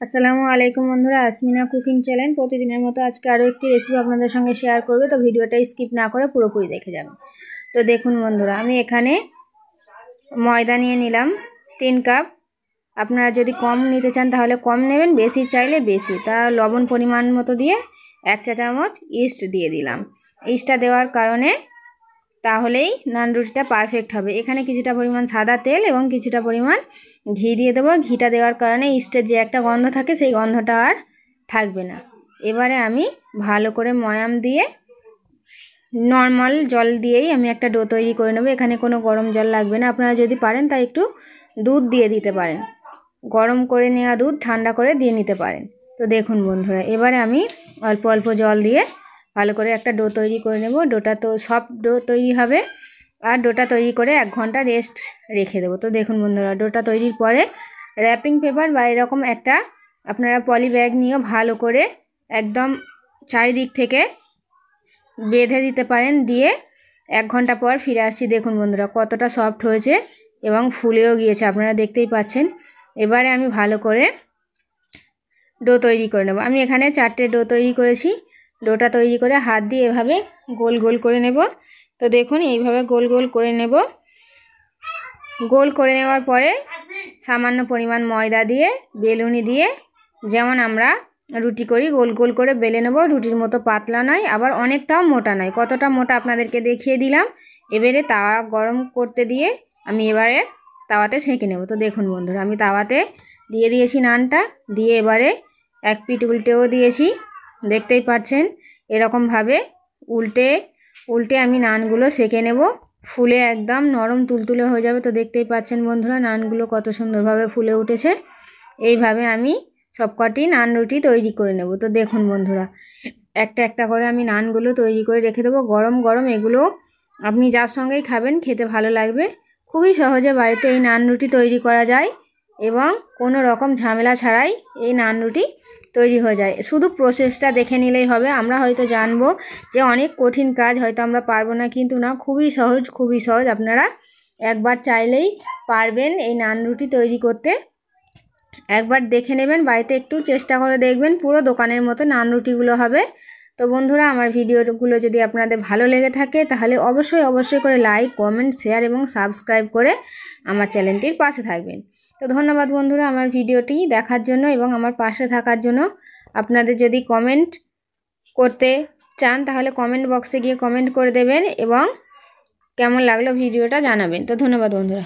আসসালামু আলাইকুম বন্ধুরা, আসমিনা কুকিং চ্যানেল প্রতিদিনের মতো আজকে আরও একটি রেসিপি আপনাদের সঙ্গে শেয়ার করবে। তো ভিডিওটা স্কিপ না করে পুরোপুরি দেখে যাবেন। তো দেখুন বন্ধুরা, আমি এখানে ময়দা নিয়ে নিলাম 3 কাপ। আপনারা যদি কম নিতে চান তাহলে কম নেবেন, বেশি চাইলে বেশি। তা লবণ পরিমাণ মতো দিয়ে 1 চা চামচ ইস্ট দিয়ে দিলাম। ইস্টটা দেওয়ার কারণে তাহলেই নান রুটিটা পারফেক্ট হবে। এখানে কিছুটা পরিমাণ সাদা তেল এবং কিছুটা পরিমাণ ঘি দিয়ে দেবো। ঘিটা দেওয়ার কারণে ইস্টের যে একটা গন্ধ থাকে সেই গন্ধটা আর থাকবে না। এবারে আমি ভালো করে ময়াম দিয়ে নর্মাল জল দিয়েই আমি একটা ডো তৈরি করে নেব। এখানে কোনো গরম জল লাগবে না। আপনারা যদি পারেন তা একটু দুধ দিয়ে দিতে পারেন, গরম করে নেওয়া দুধ ঠান্ডা করে দিয়ে নিতে পারেন। তো দেখুন বন্ধুরা, এবারে আমি অল্প অল্প জল দিয়ে ভালো করে একটা ডো তৈরি করে নেব। ডোটা তো সফট ডো তৈরি হবে, আর ডোটা তৈরি করে 1 ঘন্টা রেস্ট রেখে দেবো। তো দেখুন বন্ধুরা, ডোটা তৈরির পরে র্যাপিং পেপার বা এরকম একটা আপনারা পলি ব্যাগ নিয়ে ভালো করে একদম চারিদিক থেকে বেঁধে দিতে পারেন। দিয়ে 1 ঘন্টা পর ফিরে আসছি। দেখুন বন্ধুরা, কতটা সফট হয়েছে এবং ফুলেও গিয়েছে, আপনারা দেখতেই পাচ্ছেন। এবারে আমি ভালো করে ডো তৈরি করে নেব। আমি এখানে 4টে ডো তৈরি করেছি। ডোটা তৈরি করে হাত দিয়ে এভাবে গোল গোল করে নেব। তো দেখুন, এইভাবে গোল গোল করে নেব। গোল করে নেওয়ার পরে সামান্য পরিমাণ ময়দা দিয়ে বেলুনি দিয়ে যেমন আমরা রুটি করি গোল গোল করে বেলে নেব। রুটির মতো পাতলা নয়, আবার অনেকটাও মোটা নয়। কতটা মোটা আপনাদেরকে দেখিয়ে দিলাম। এবারে তাওয়া গরম করতে দিয়ে আমি এবারে তাওয়াতে সেঁকে নেব। তো দেখুন বন্ধুরা, আমি তাওয়াতে দিয়ে দিয়েছি নানটা, দিয়ে এবারে এক পিঠ উল্টেও দিয়েছি। দেখতেই পাচ্ছেন এরকমভাবে উল্টে উল্টে আমি নানগুলো সেঁকে নেব। ফুলে একদম নরম তুলতুলে হয়ে যাবে। তো দেখতেই পাচ্ছেন বন্ধুরা, নানগুলো কত সুন্দরভাবে ফুলে উঠেছে। এইভাবে আমি সবকটি নান রুটি তৈরি করে নেব। তো দেখুন বন্ধুরা, একটা একটা করে আমি নানগুলো তৈরি করে রেখে দেবো। গরম গরম এগুলো আপনি যার সঙ্গেই খাবেন খেতে ভালো লাগবে। খুবই সহজে বাড়িতে এই নান রুটি তৈরি করা যায় এবং কোনো রকম ঝামেলা ছাড়াই এই নান রুটি তৈরি হয়ে যায়। শুধু প্রসেসটা দেখে নিলেই হবে। আমরা হয়তো জানবো যে অনেক কঠিন কাজ, হয়তো আমরা পারবো না, কিন্তু না, খুবই সহজ, খুবই সহজ। আপনারা একবার চাইলেই পারবেন এই নান রুটি তৈরি করতে। একবার দেখে নেবেন, বাড়িতে একটু চেষ্টা করে দেখবেন, পুরো দোকানের মতো নান রুটিগুলো হবে। তো বন্ধুরা, আমার ভিডিওগুলো যদি আপনাদের ভালো লেগে থাকে তাহলে অবশ্যই করে লাইক, কমেন্ট, শেয়ার এবং সাবস্ক্রাইব করে আমার চ্যানেলটির পাশে থাকবেন। তো ধন্যবাদ বন্ধুরা আমার ভিডিওটি দেখার জন্য এবং আমার পাশে থাকার জন্য। আপনাদের যদি কমেন্ট করতে চান তাহলে কমেন্ট বক্সে গিয়ে কমেন্ট করে দেবেন এবং কেমন লাগলো ভিডিওটা জানাবেন। তো ধন্যবাদ বন্ধুরা।